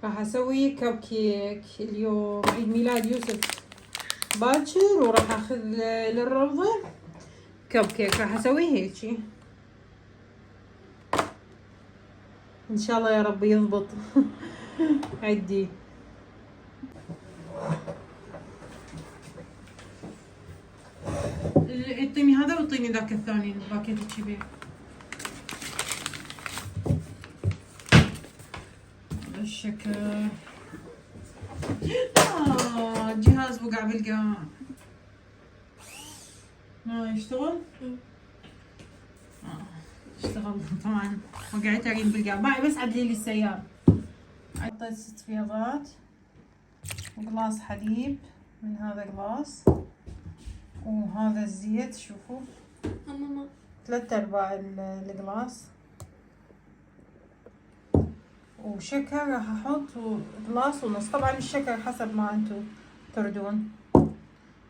راح اسوي كب كيك اليوم، عيد ميلاد يوسف باكر، وراح اخذ للروضة كب كيك، راح اسويه هيجي ان شاء الله يا رب يضبط. عدي اعطيني هذا واعطيني ذاك الثاني الباكيت الكبير. الشكر. الجهاز وقع بالقاع. ما يشتغل؟ اشتغل طبعا، وقعت اقيم بالقاع. باعي بس عدلي لي السيارة. حطيت 6 بيضات وقلاص حليب من هذا القلاص، وهذا الزيت شوفوا 3/4 القلاص، وشكر راح احط قلاص ونص، طبعا الشكر حسب ما انتو تردون.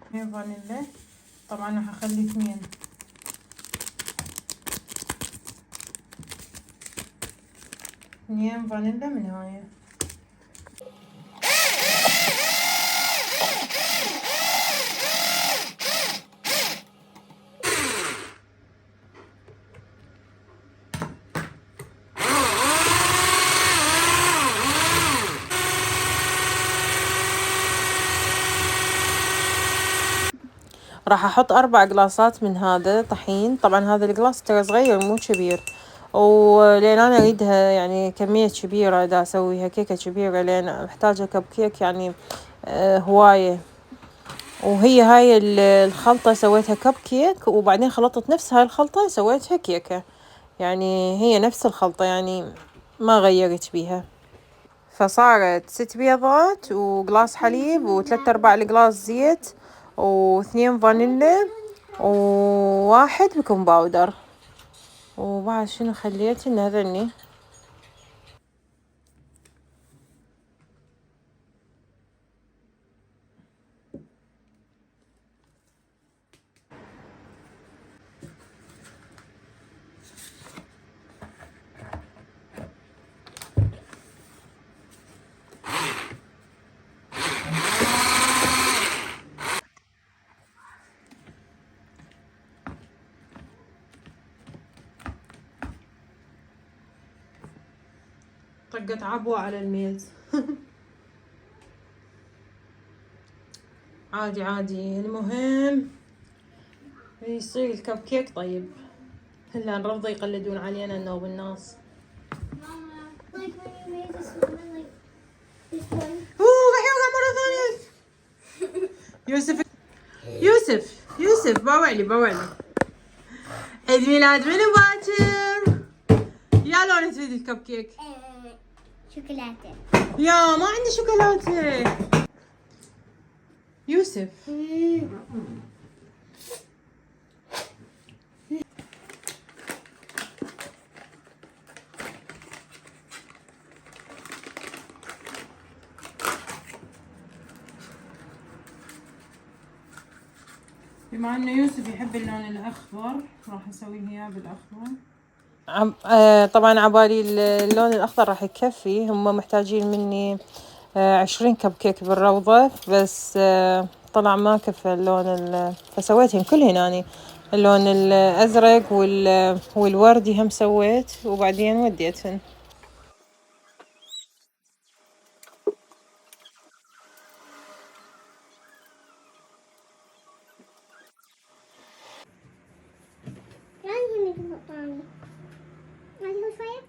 2 فانيلا، طبعا راح اخلي 2 فانيلا من هاي. راح احط 4 قلاصات من هذا طحين، طبعا هذا القلاص ترى صغير مو كبير، ولين انا اريدها يعني كمية كبيرة، اذا اسويها كيكة كبيرة لين محتاجة كب كيك يعني هواية. وهي هاي الخلطة سويتها كب كيك، وبعدين خلطت نفس هاي الخلطة سويتها كيكة، يعني هي نفس الخلطة يعني ما غيرت بيها. فصارت 6 بيضات وقلاص حليب و3/4 القلاص زيت و2 فانيلا و1 بيكنج باودر. وبعد شنو خليت إن هذني طقت عبوة على الميز. عادي عادي، المهم يصير الكب كيك طيب. هلا الرفضة يقلدون علينا انه بالناس. راح يوقع مرة ثانية. يوسف يوسف باوعلي عيد ميلاد منو باكر؟ يا لون تريد الكب كيك؟ شوكولاتة. يا ما عندي شوكولاتة. يوسف بما انه يوسف يحب اللون الاخضر راح اسويه اياه بالاخضر. طبعا عبالي اللون الاخضر راح يكفي، هم محتاجين مني 20 كب كيك بالروضة بس، طلع ما كفى اللون فسويتهم كلهن يعني اللون الازرق والوردي هم سويت، وبعدين وديتهن.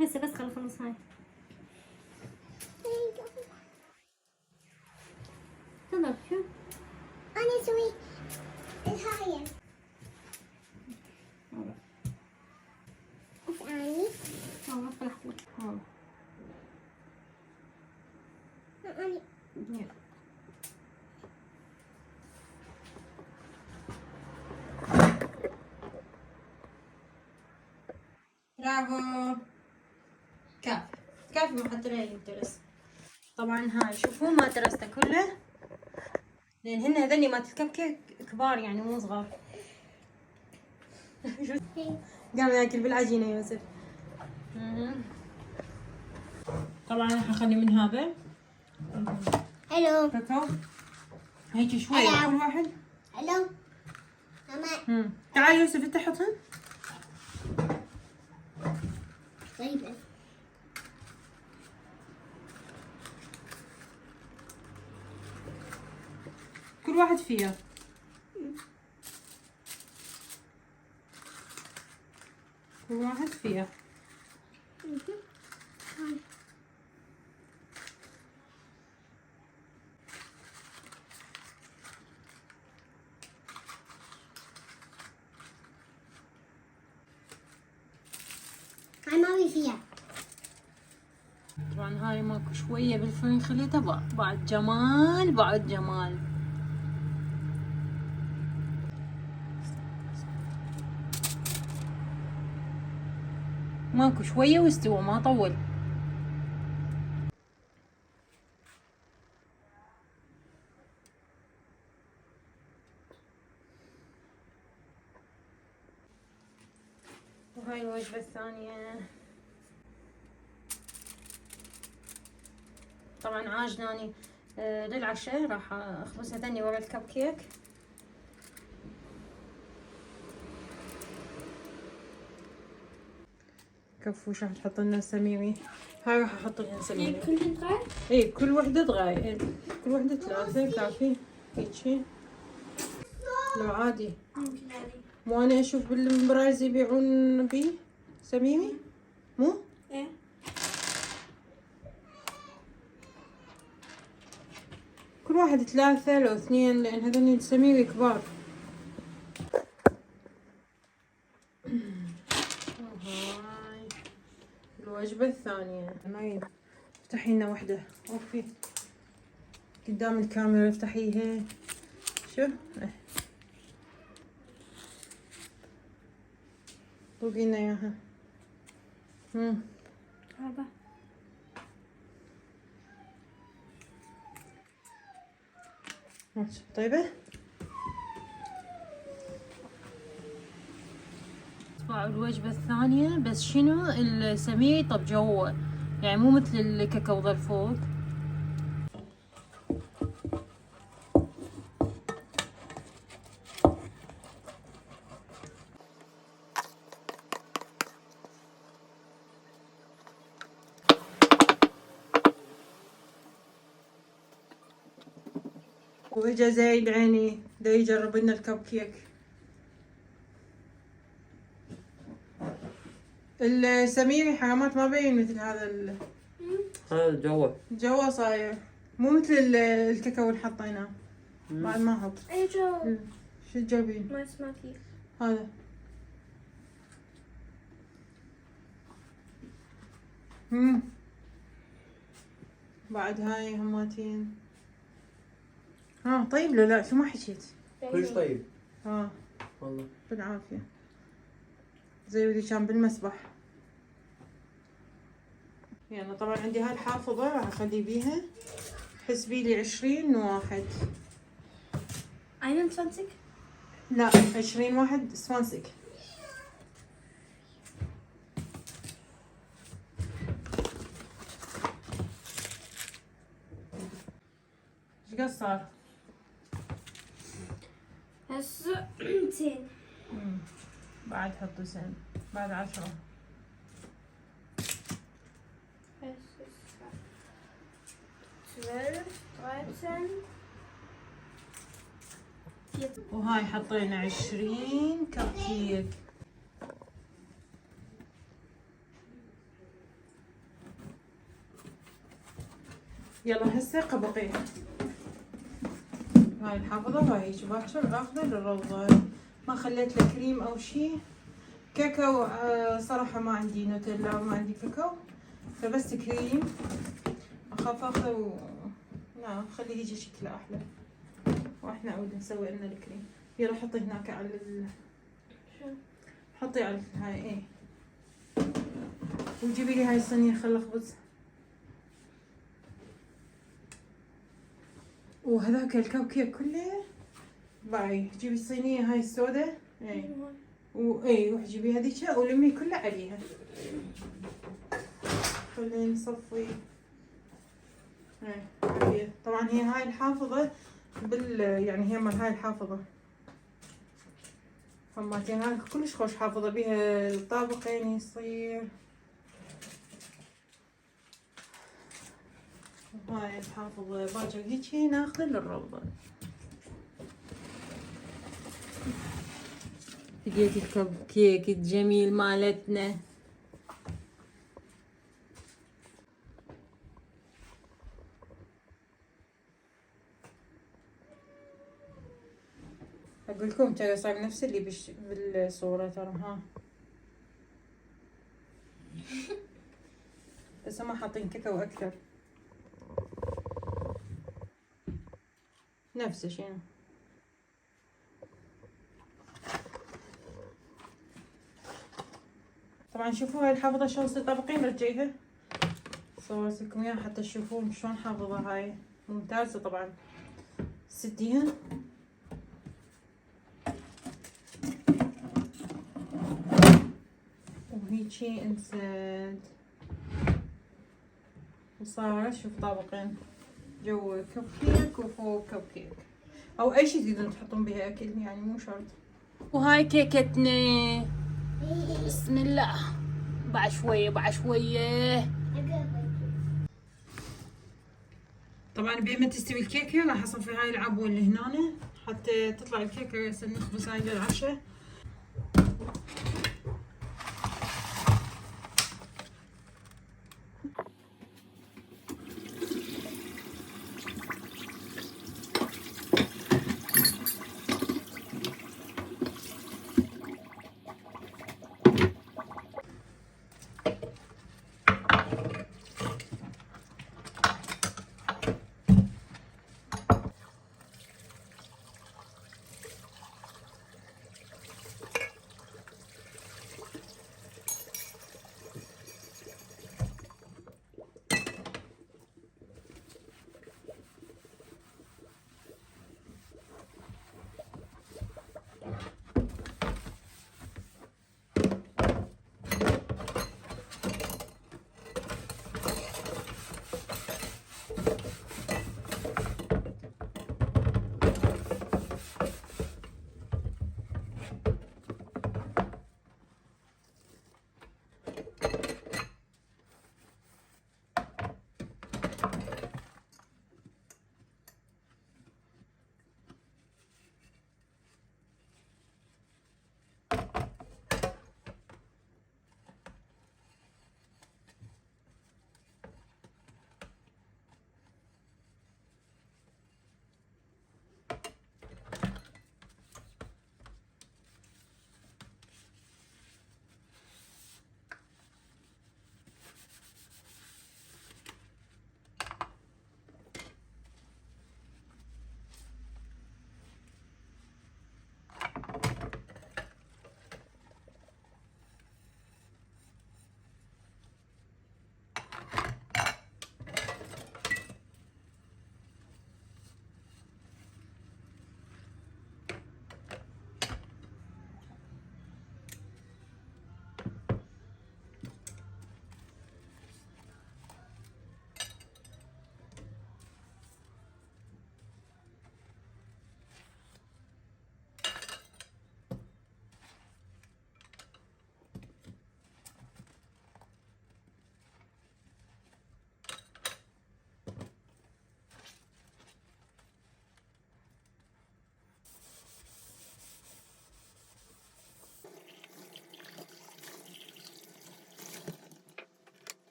هسه بس خلص هاي. تفضل شو؟ أنا أسوي الهاية. أسألني. لحظة. برافو. كافي ما حط لها الدرس. طبعا هاي شوفوا ما درسته كله، لان هن هذني مالت الكب كيك كبار يعني مو صغار. قام ياكل بالعجينه يوسف. طبعا راح اخلي من هذا هلو كاكاو هيك شوية هلا. كل واحد. هلو ماما. تعال يوسف انت حطهم. طيب كل واحد فيها. كل واحد فيها. هاي مامي فيها. طبعا هاي ماكو شوية بالفرن خليتها بعد جمال بعد جمال. ماكو شوية واستوى ما طول. وهاي الوجبة الثانية. طبعا عاجناني للعشاء راح اخبزها ثاني ورا الكب كيك. كفوش راح تحط لنا سميري. هاي راح احط لها سميري. كل دقيقة. اي كل وحدة دغاية. كل وحدة 3 كافي هيجي. لو عادي مو انا اشوف بالمبرايز يبيعون بيه سميمي مو؟ ايه كل واحد 3 لو 2 لان هذول السميري كبار. وهاي الوجبة الثانية. نايم افتحي لنا وحدة اوفي قدام الكاميرا افتحيها. شوف طوقي لنا اياها. بابا طيبة. الوجبة الثانية بس شنو السميري طب جوا يعني مو مثل الكاكاو ظل فوق. واجا زايد عيني دا يجرب لنا الكب كيك. السميري حرامات ما بين مثل هذا هذا جوا صاير مو مثل الكاكاو اللي حطيناه. بعد ما احط اي جو شو تجيبين ما سمعتي. هذا بعد هاي هماتين. طيب لو لا شو ما حكيت. كلش طيب والله بالعافية زي اللي كان بالمسبح. يعني طبعا عندي هاي الحافظة راح اخلي بيها حسبي لي 20 واحد. 21. لا 20 واحد سوانسك. ايش قد صار؟ هسه 200. بعد حطي سن بعد 10. هسه 12 13 وهاي حطينا 20 كب كيك. يلا هسه قبقيها. هاي الحافظة وهاي هيك باكر اخذه للروضة. ما خليت له كريم او شي. كاكاو صراحة ما عندي نوتيلا وما عندي كاكاو فبس كريم اخاف اخذه لا خليه يجي شكله احلى. واحنا عود نسوي لنا الكريم. يلا حطي هناك على حطي على هاي ايه وجيبي لي هاي الصينية خل اخبز. وهذاك الكب كيك كله باي جيبي الصينية هاي السوداء ايه واي روحي جيبي هذيك ولمي كلها عليها. خلينا نصفي ايه طبعا هي هاي الحافظة يعني هي مال هاي الحافظة هماتين هاي كلش خوش حافظة بيها الطابقين يصير. هاي الحافظة باجر هيجي ناخذه للروضة. لقيت الكب كيك الجميل مالتنا. اقول لكم ترى صار نفس اللي بالصورة ترى ها. بس هم حاطين كاكاو اكثر. نفس الشيء. طبعا شوفوا هاي الحافظة شلون طبقين رجيها. صورت لكم اياها حتى تشوفون شلون حافظة هاي ممتازة طبعا. سديها وهيجي انسد وصارت شوف طابقين جو كب كيك وفوق كب كيك او اي شيء تقدرون تحطون بها اكل يعني مو شرط. وهاي كيكتنا بسم الله بعد شوية بعد شوية. طبعا بما تستوي الكيكة راح اصفي هاي العبوة اللي هنا حتى تطلع الكيكة هسه نخبز هاي للعشاء.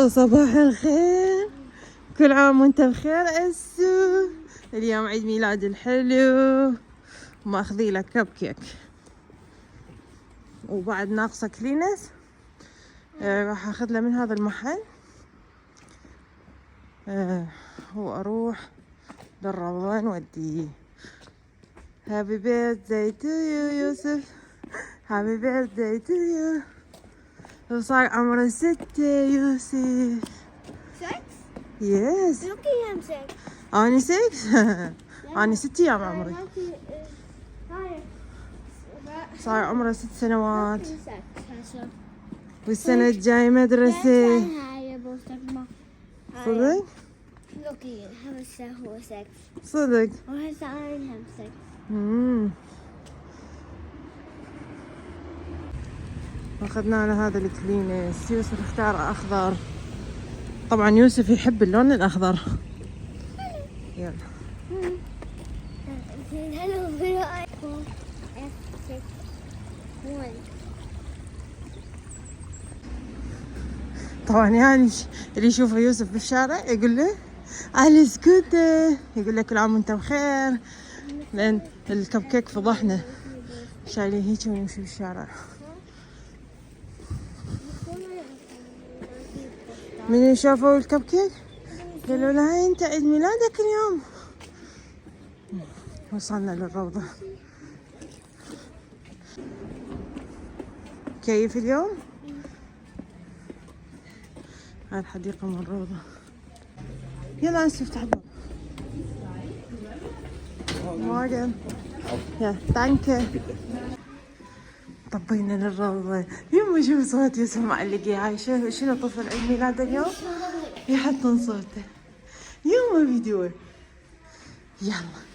صباح الخير، كل عام وانت بخير اسو. اليوم عيد ميلاد الحلو، ماخذي لك كب كيك وبعد ناقصه كلينس. راح اخذ له من هذا المحل واروح للروضة نوديه. هابي بيرثداي تو يو يوسف، هابي بيرثداي تو يو. وصار عمره 6 يوسف. 6? يس. Look at him 6. أنا 6. أنا 6 أيام عمري. Higher. صار عمره 6 سنوات. Klasse. والسنة الجاي مدرسة. Hi, صدق؟ Lucky, hamster, who is 6. صدق. Or has ein hamster. أخذنا له هذا الكلينس. يوسف اختار أخضر. طبعا يوسف يحب اللون الأخضر. يلا. Hello, video I 6 1. طبعا يعني اللي يشوفه يوسف بالشارع يقول له على سكوتة، يقول له كل عام وانت بخير، لأن الكب كيك فضحنا شايلين هيك ونمشي بالشارع. من شافوا الكب كيك قالوا له انت عيد ميلادك اليوم. وصلنا للروضة. كيف اليوم؟ هاي الحديقة من الروضة. يلا انس افتح الباب. مورجن. يا دانكه. طبينا للروضة. يما شوف صوت يوسف معلقي. هاي شنو طفل عيد ميلاده اليوم؟ يحطون صوته. يما فيديو. يلا.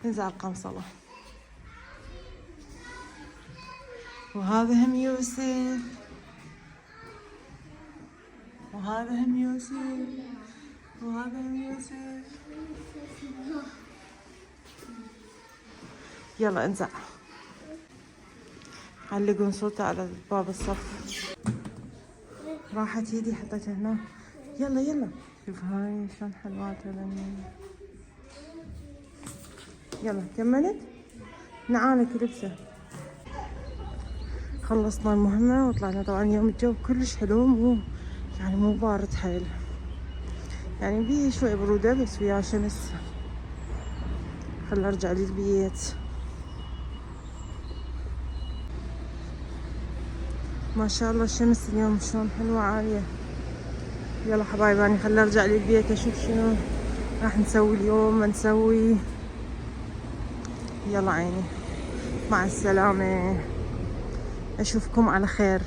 ننزل القمصلة. وهذا هم يوسف. وهذا هم يوسف. وهذا هم يوسف. يلا انزع. علقون صوته على باب الصف. راحت يدي حطيتها هنا. يلا يلا. شوف هاي شلون حلوات هذني. يلا كملت؟ نعالك لبسه. خلصنا المهمة وطلعنا. طبعا اليوم الجو كلش حلو، مو بارد حيل، يعني بيه شوي برودة بس ويا شمس. خل ارجع للبيت. ما شاء الله الشمس اليوم شلون حلوة عالية. يلا حبايبي اني خل ارجع للبيت اشوف شنو راح نسوي اليوم ما نسوي. يلا عيني، مع السلامة، اشوفكم على خير.